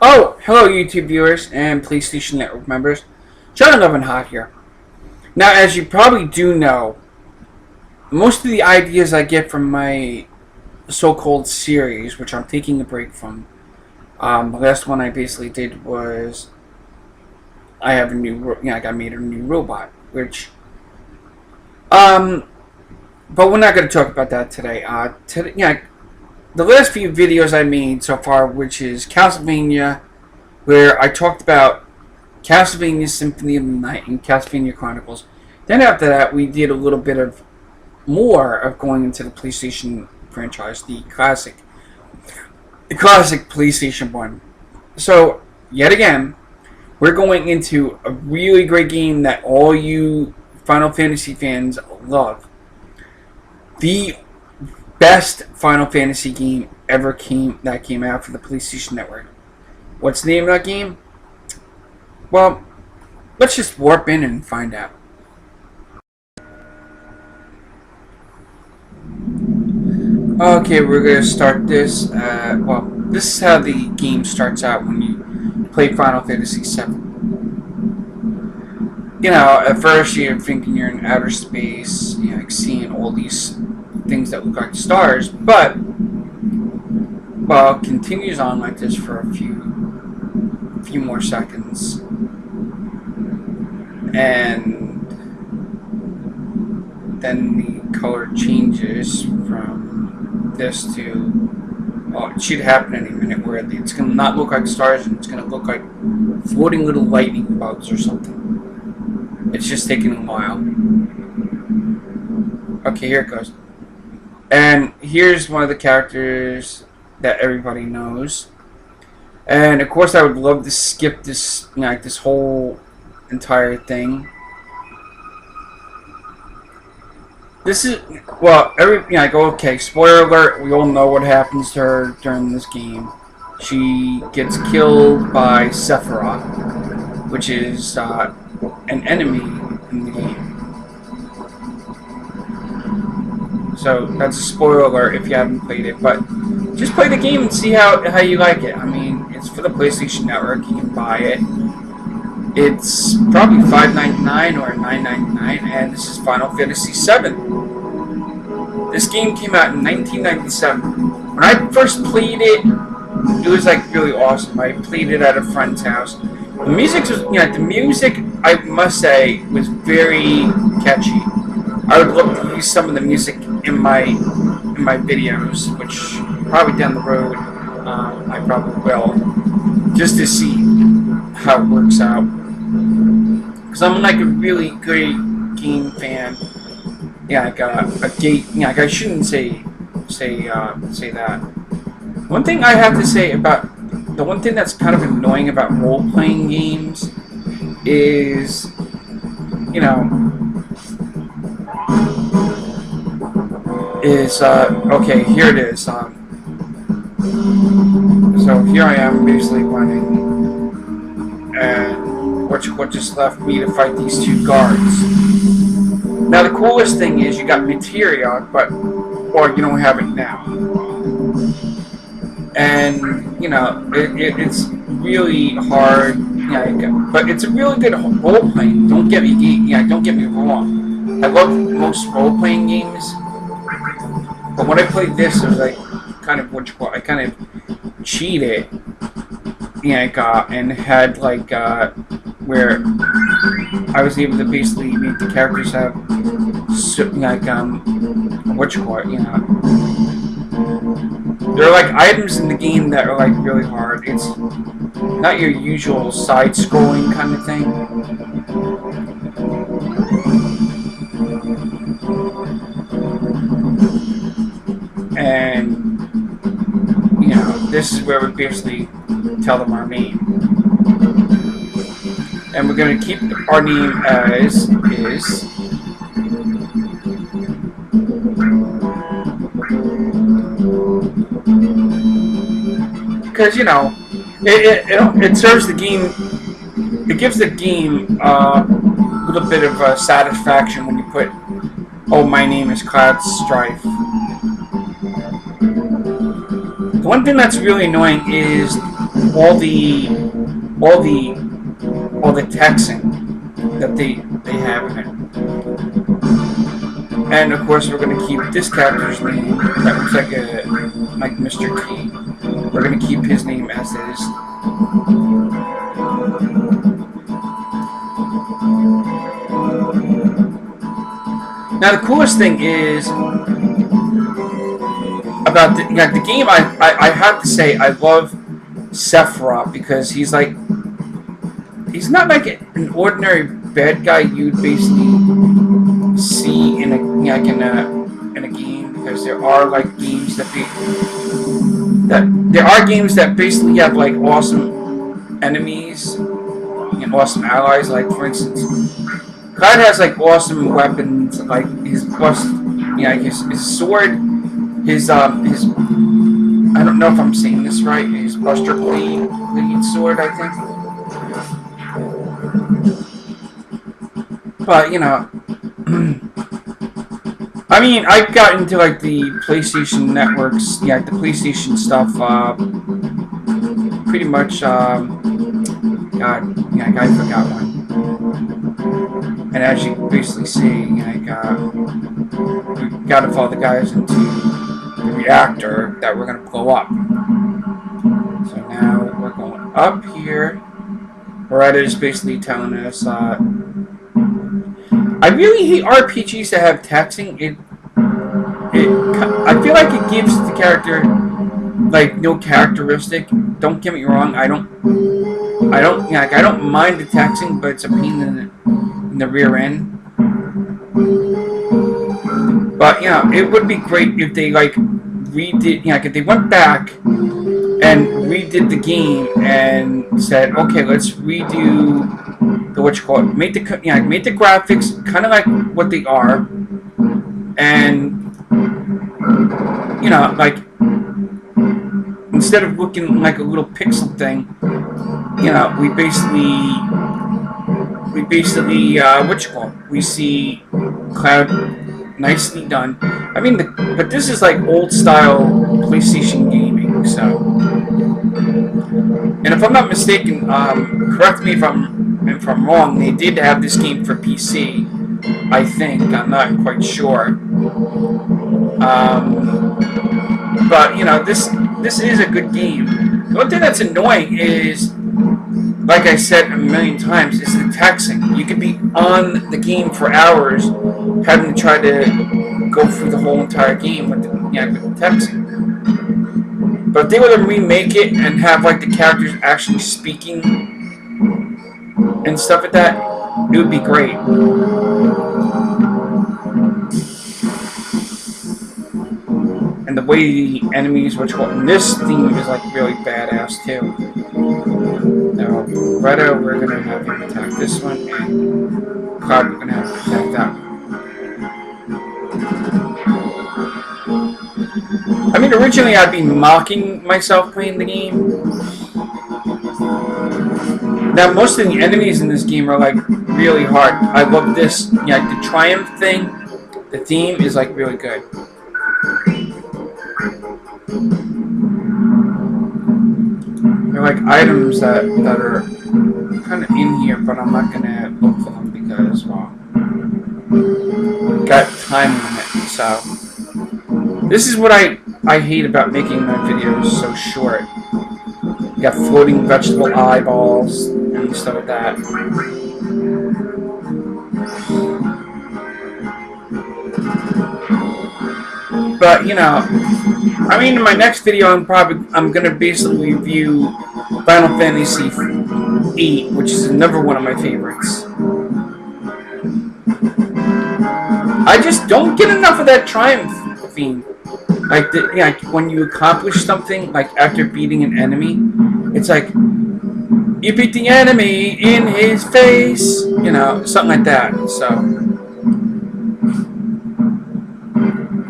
Oh, hello YouTube viewers and PlayStation Network members. John Love and Hot here. Now, as you probably do know, most of the ideas I get from my so-called series, which I'm taking a break from, the last one I basically did was I got made a new robot, which, but we're not going to talk about that today. The last few videos I made so far, which is Castlevania, where I talked about Castlevania Symphony of the Night and Castlevania Chronicles. Then after that, we did a little bit of more of going into the PlayStation franchise, the classic PlayStation 1. So, yet again, we're going into a really great game that all you Final Fantasy fans love. The best Final Fantasy game ever came out for the PlayStation Network. What's the name of that game? Well, let's just warp in and find out. Okay, we're gonna start this. This is how the game starts out when you play Final Fantasy VII. You know, at first you're thinking you're in outer space, like seeing all these things that look like stars, but it continues on like this for a few more seconds, and then the color changes from this to, it should happen any minute, where it's going to not look like stars and it's going to look like floating little lightning bugs or something. It's just taking a while. Okay, here it goes. And here's one of the characters that everybody knows. And of course I would love to skip this, like this whole entire thing. This is, okay, spoiler alert, we all know what happens to her during this game. She gets killed by Sephiroth, which is an enemy in the game. So that's a spoiler alert if you haven't played it, but just play the game and see how you like it. I mean, it's for the PlayStation Network, you can buy it. It's probably $5.99 or $9.99, and this is Final Fantasy VII. This game came out in 1997. When I first played it, it was like really awesome. I played it at a friend's house. The music, I must say, was very catchy. I would love to use some of the music in my videos, which probably down the road I probably will, just to see how it works out. Because I'm like a really great game fan. I shouldn't say that. One thing I have to say about the one thing that's kind of annoying about role-playing games is, okay, here it is. So here I am basically running, and what just left me to fight these two guards. Now the coolest thing is you got materia, or you don't have it now. And, it's really hard, but it's a really good role-playing. Don't get me wrong. I love most role-playing games, but when I played this, it was like I kind of cheated, and had where I was able to basically make the characters have there are like items in the game that are like really hard. It's not your usual side-scrolling kind of thing. And this is where we basically tell them our name. And we're going to keep our name as is. Because, it serves the game, it gives the game a little bit of satisfaction when you put, oh, my name is Cloud Strife. The one thing that's really annoying is all the all the all the texting that they have in it. And of course, we're going to keep this character's name that looks like Mr. T. We're going to keep his name as is. Now, the coolest thing is about the game. I have to say I love Sephiroth because he's not like an ordinary bad guy you'd basically see in a game, because there are like games that basically have like awesome enemies and awesome allies. Like for instance, Cloud has like awesome weapons, like his sword, his I don't know if I'm saying this right, his Buster Blade sword, I think. But I mean, I got into like the PlayStation networks, the PlayStation stuff, pretty much. I forgot one. And as you can basically see, we got to follow the guys into the reactor that we're gonna blow up. So now we're going up here. Loretta is basically telling us. I really hate RPGs that have texting. I feel like it gives the character like no characteristic. Don't get me wrong. I don't mind the texting, but it's a pain in the rear end. But it would be great if they like redid. If they went back and redid the game and said, okay, let's redo the make the graphics kind of like what they are, and like instead of looking like a little pixel thing, we basically we see Cloud nicely done. I mean, but this is like old style PlayStation gaming, so. And if I'm not mistaken, correct me if I'm wrong, they did have this game for PC, I think. I'm not quite sure. But this is a good game. The one thing that's annoying is, like I said a million times, is the texting. You could be on the game for hours, having to try to go through the whole entire game with the texting. But if they were to remake it and have like the characters actually speaking and stuff like that, it would be great. And the way the enemies, this theme is like really badass too. Now, Retta, we're gonna have him attack this one, and Cloud, we're gonna have him attack that one. I mean, originally I'd be mocking myself playing the game. Now, most of the enemies in this game are like really hard. I love this. The Triumph thing, the theme is like really good. They're like items that are kind of in here, but I'm not gonna look for them because, well, got time limit. So this is what I hate about making my videos so short. You got floating vegetable eyeballs and stuff like that. But I mean, in my next video, I'm gonna basically review Final Fantasy VIII, which is another one of my favorites. I just don't get enough of that Triumph theme. Like when you accomplish something, like after beating an enemy, it's like you beat the enemy in his face, something like that. So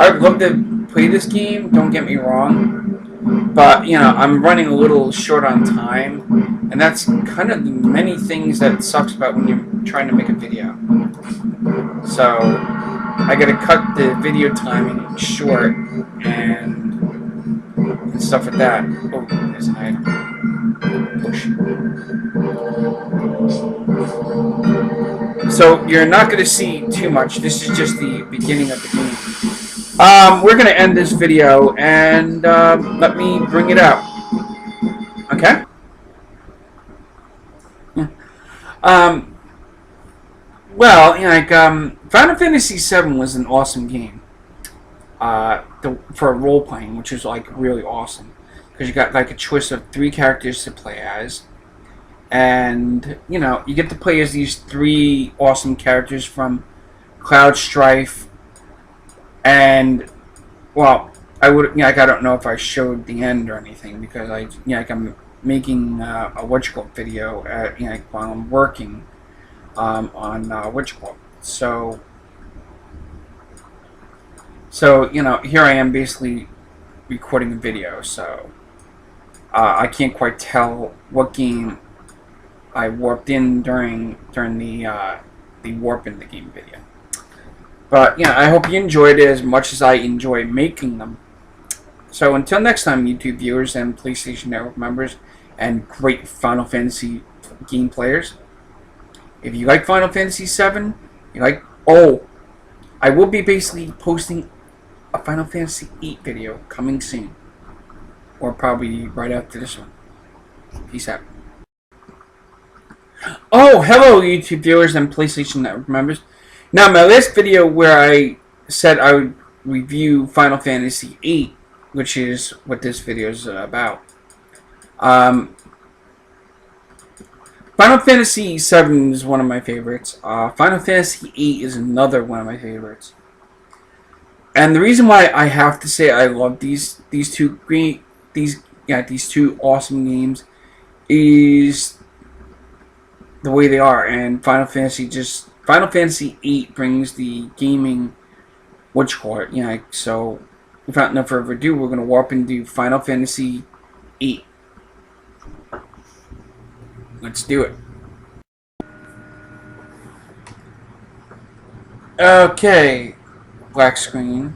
I'd love to play this game, don't get me wrong, but I'm running a little short on time, and that's kind of the many things that sucks about when you're trying to make a video. So I gotta cut the video timing short and stuff like that. Oh, there's an item. Push. So you're not going to see too much. This is just the beginning of the game. We're going to end this video, and let me bring it out. Okay? Well, Final Fantasy VII was an awesome game for role playing, which is like really awesome because you got like a choice of 3 characters to play as, and you get to play as these 3 awesome characters from Cloud, Strife, and well, I don't know if I showed the end or anything because I'm making a video while I'm working on so here I am basically recording a video, so I can't quite tell what game I warped in during the warp in the game video. But I hope you enjoyed it as much as I enjoy making them. So until next time, YouTube viewers and PlayStation Network members and great Final Fantasy game players, if you like Final Fantasy VII, I will be basically posting a Final Fantasy VIII video coming soon, or probably right after this one. Peace out. Oh, hello YouTube viewers and PlayStation Network members. Now, my last video where I said I would review Final Fantasy VIII, which is what this video is about. Final Fantasy VII is one of my favorites. Final Fantasy VIII is another one of my favorites. And the reason why I have to say I love these two awesome games is the way they are. And Final Fantasy VIII brings the gaming so without no further ado, we're going to warp into Final Fantasy VIII. Let's do it. Okay, black screen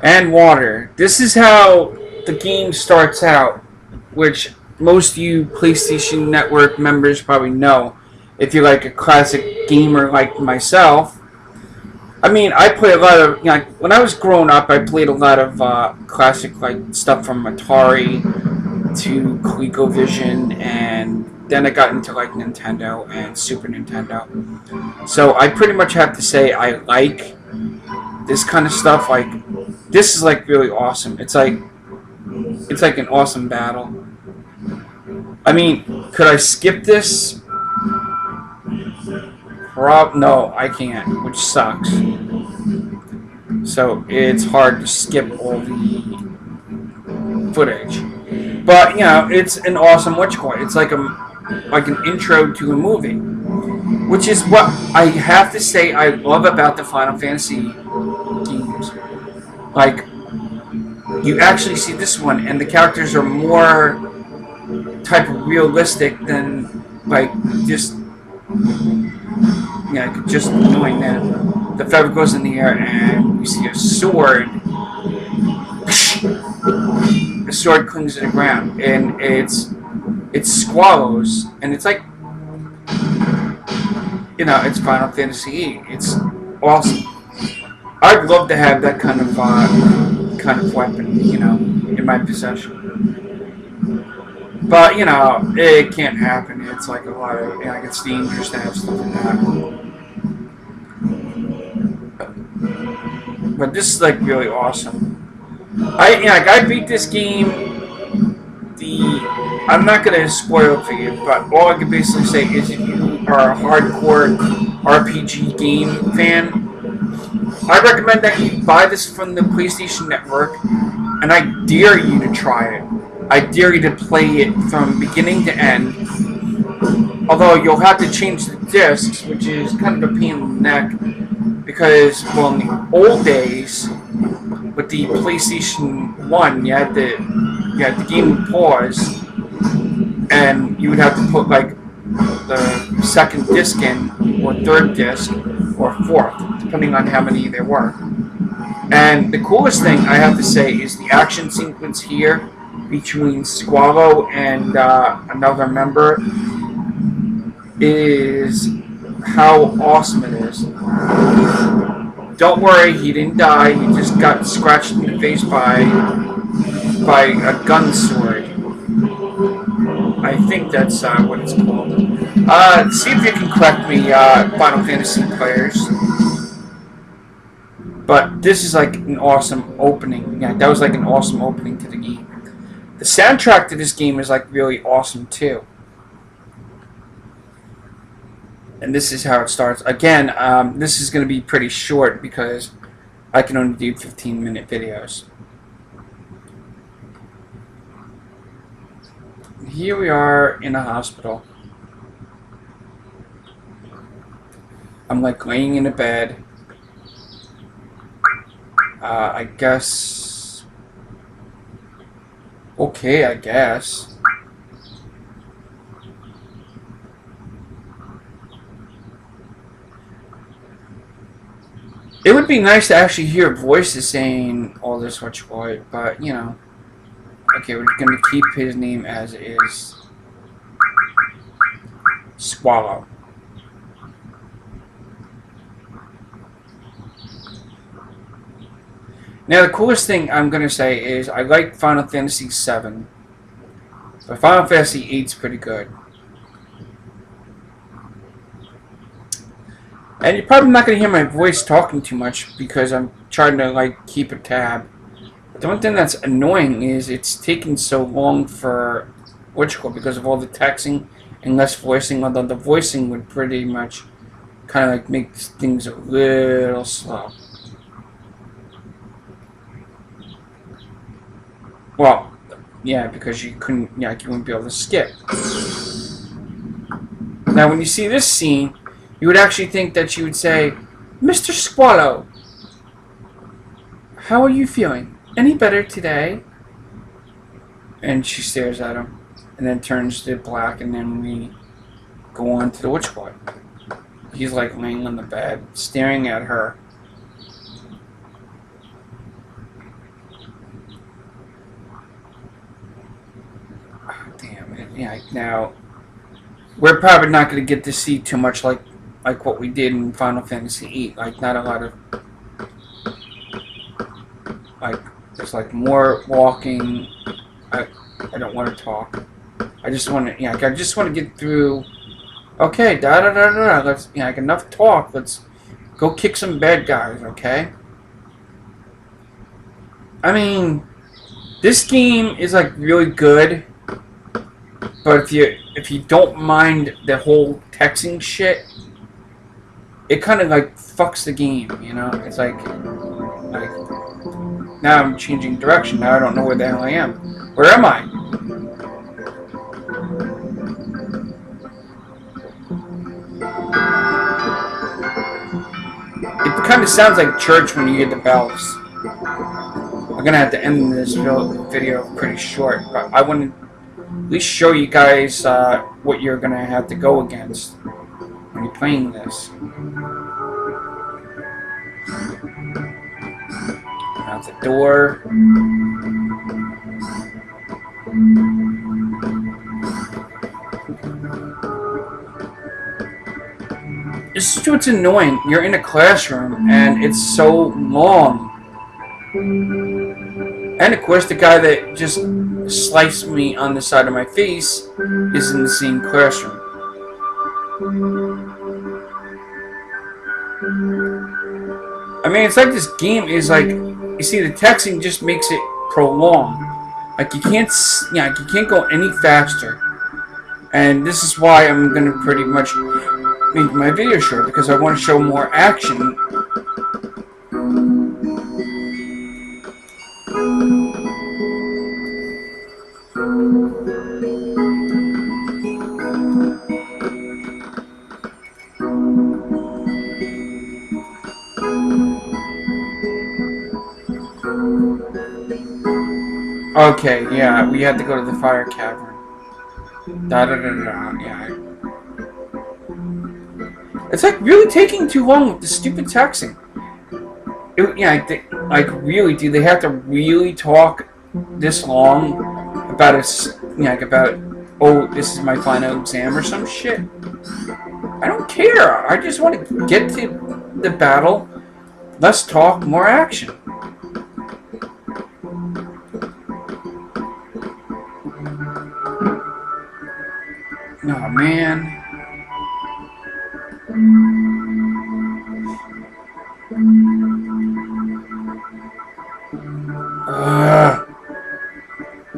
and water. This is how the game starts out, which most of you PlayStation Network members probably know if you're like a classic gamer like myself. I mean, I play a lot of, when I was growing up, I played a lot of classic stuff from Atari to ColecoVision, and then I got into Nintendo and Super Nintendo. So I pretty much have to say I like this kind of stuff. This is really awesome. It's like an awesome battle. I mean, could I skip this? No, I can't, which sucks. So it's hard to skip all the footage. But it's an awesome It's like an intro to a movie, which is what I have to say I love about the Final Fantasy games. You actually see this one, and the characters are more type of realistic than just doing that. The feather goes in the air, and we see a sword. The sword clings to the ground, and it swallows, and it's it's Final Fantasy VIII. It's awesome. I'd love to have that kind of weapon, in my possession. But it can't happen. It's a lot of it's dangerous to have stuff like that. But this is really awesome. I beat this game. I'm not gonna spoil it for you, but all I can basically say is if you are a hardcore RPG game fan, I recommend that you buy this from the PlayStation Network, and I dare you to try it. I dare you to play it from beginning to end. Although you'll have to change the discs, which is kind of a pain in the neck, because in the old days, with the PlayStation 1, you had the game would pause, and you would have to put the second disc in, or third disc, or fourth, depending on how many there were. And the coolest thing I have to say is the action sequence here between Squallow and another member is how awesome it is. Don't worry, he didn't die. He just got scratched in the face by a gun sword. I think that's what it's called. See if you can correct me, Final Fantasy players. But this is like an awesome opening. Yeah, that was like an awesome opening to the game. The soundtrack to this game is like really awesome too. And this is how it starts. Again, this is going to be pretty short because I can only do 15-minute videos. Here we are in a hospital. I'm like laying in a bed. I guess... Okay, I guess. It would be nice to actually hear voices saying all this, what you call it, but, you know. Okay, we're going to keep his name as is. Squallow. Now, the coolest thing I'm going to say is I like Final Fantasy VII. But Final Fantasy VIII is pretty good. And you're probably not going to hear my voice talking too much because I'm trying to, like, keep a tab. The one thing that's annoying is it's taking so long for because of all the texting and less voicing, although the voicing would pretty much kind of like make things a little slow. Well, yeah, because you couldn't, yeah, you wouldn't be able to skip. Now, when you see this scene, you would actually think that she would say, "Mr. Squallow, how are you feeling? Any better today?" And she stares at him, and then turns to black, and then we go on to the witchboy. He's like laying on the bed, staring at her. Oh, damn it! Yeah. Now, we're probably not going to get to see too much like what we did in Final Fantasy VIII. Like, not a lot of like. There's like more walking. I don't want to talk. I just want to, I just want to get through. Okay, Let's, like enough talk. Let's go kick some bad guys. Okay. I mean, this game is like really good, but if you don't mind the whole texting shit, it kind of like fucks the game. You know, it's like. Now I'm changing direction. Now I don't know where the hell I am. Where am I? It kind of sounds like church when you hear the bells. I'm going to have to end this video pretty short, but I want to at least show you guys what you're going to have to go against when you're playing this. Out the door. This is what's annoying. You're in a classroom and it's so long. And of course the guy that just sliced me on the side of my face is in the same classroom. I mean, it's like this game is like, you see, the texting just makes it prolonged. Like you can't go any faster. And this is why I'm gonna pretty much make my video short, because I want to show more action. Okay, yeah, we had to go to the fire cavern. Yeah. It's like really taking too long with the stupid texting. Like really, do they have to really talk this long? about about, oh, this is my final exam or some shit. I don't care. I just want to get to the battle. Less talk, more action. Oh, man.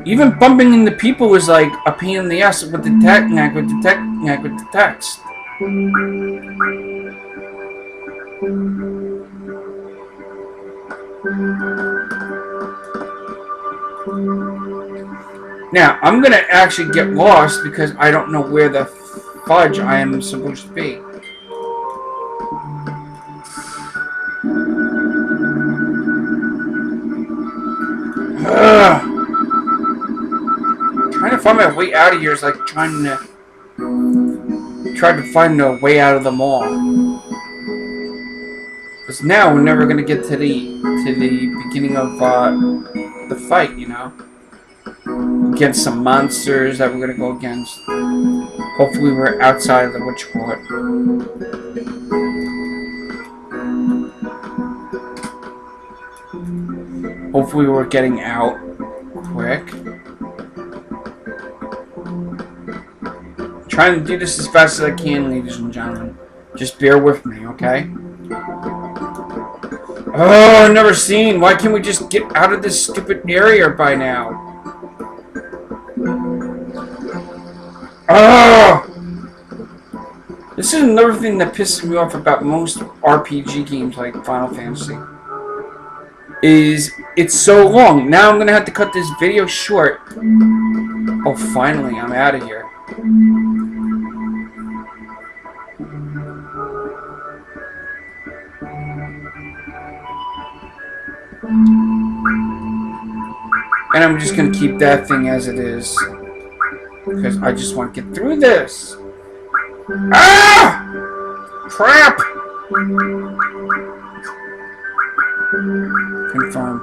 Even bumping into people was like a pain in the ass with the text. Now, I'm gonna actually get lost because I don't know where the fudge I am supposed to be. Trying to find my way out of here is like trying to find a way out of the mall. Because now we're never gonna get to the beginning of the fight, you know, against some monsters that we're gonna go against. Hopefully, we're outside of the witch court. Hopefully, we're getting out quick. Trying to do this as fast as I can, ladies and gentlemen. Just bear with me, okay? Oh, I've never seen. Why can't we just get out of this stupid area by now? Oh! This is another thing that pisses me off about most RPG games like Final Fantasy. Is it's so long. Now I'm gonna have to cut this video short. Oh, finally, I'm out of here. And I'm just gonna keep that thing as it is. Because I just want to get through this. Ah! Crap! Confirm.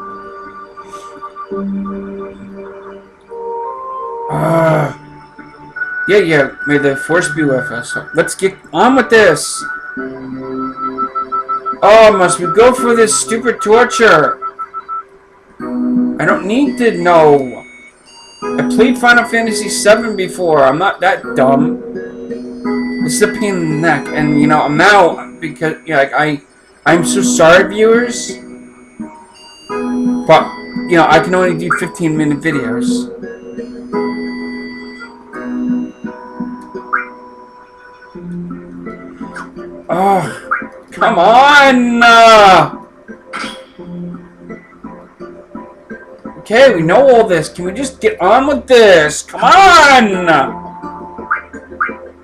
Yeah, may the force be with us. Let's get on with this. Oh, must we go for this stupid torture? I don't need to know. I played Final Fantasy VII before. I'm not that dumb. This is a pain in the neck, and you know, I'm now because I'm so sorry, viewers. But you know, I can only do 15-minute videos. Oh, come on! Okay, we know all this. Can we just get on with this? Come on!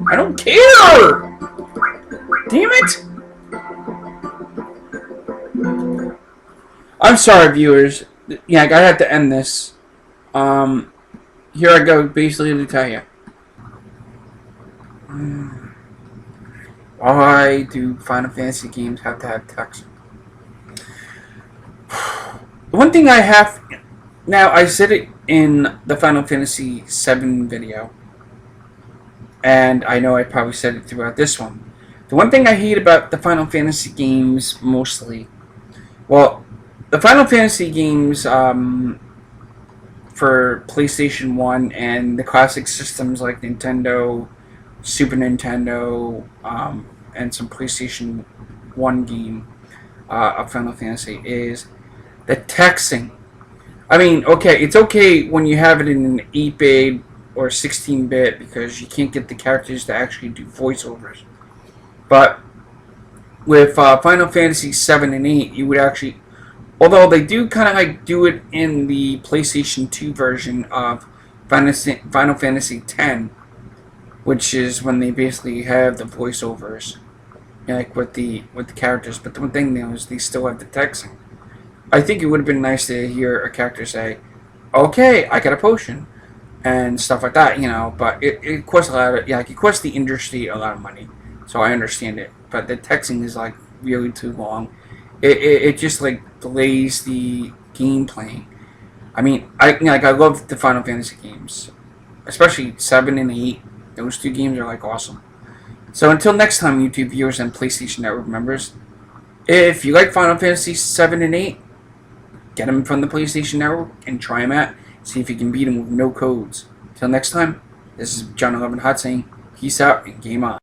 I don't care! Damn it! I'm sorry, viewers. Yeah, I have to end this. Here I go, basically to tell you. Why do Final Fantasy games have to have text? The one thing I have... Now, I said it in the Final Fantasy VII video. And I know I probably said it throughout this one. The one thing I hate about the Final Fantasy games, mostly... Well, the Final Fantasy games for PlayStation 1 and the classic systems like Nintendo, Super Nintendo, and some PlayStation 1 game of Final Fantasy is the texting. I mean, okay, it's okay when you have it in an 8-bit or 16-bit because you can't get the characters to actually do voiceovers. But with Final Fantasy 7 and 8, you would actually... Although they do kind of like do it in the PlayStation 2 version of Final Fantasy X, which is when they basically have the voiceovers, you know, like with the characters. But the one thing now is they still have the texting. I think it would have been nice to hear a character say, "Okay, I got a potion," and stuff like that, you know. But it costs a lot of like it costs the industry a lot of money, so I understand it. But the texting is like really too long. It just like delays the game playing. I mean, I love the Final Fantasy games, especially 7 and 8. Those two games are like awesome. So until next time, YouTube viewers and PlayStation Network members, if you like Final Fantasy 7 and 8, get them from the PlayStation Network and try them out. See if you can beat them with no codes. Until next time, this is John 11 Hot saying peace out and game on.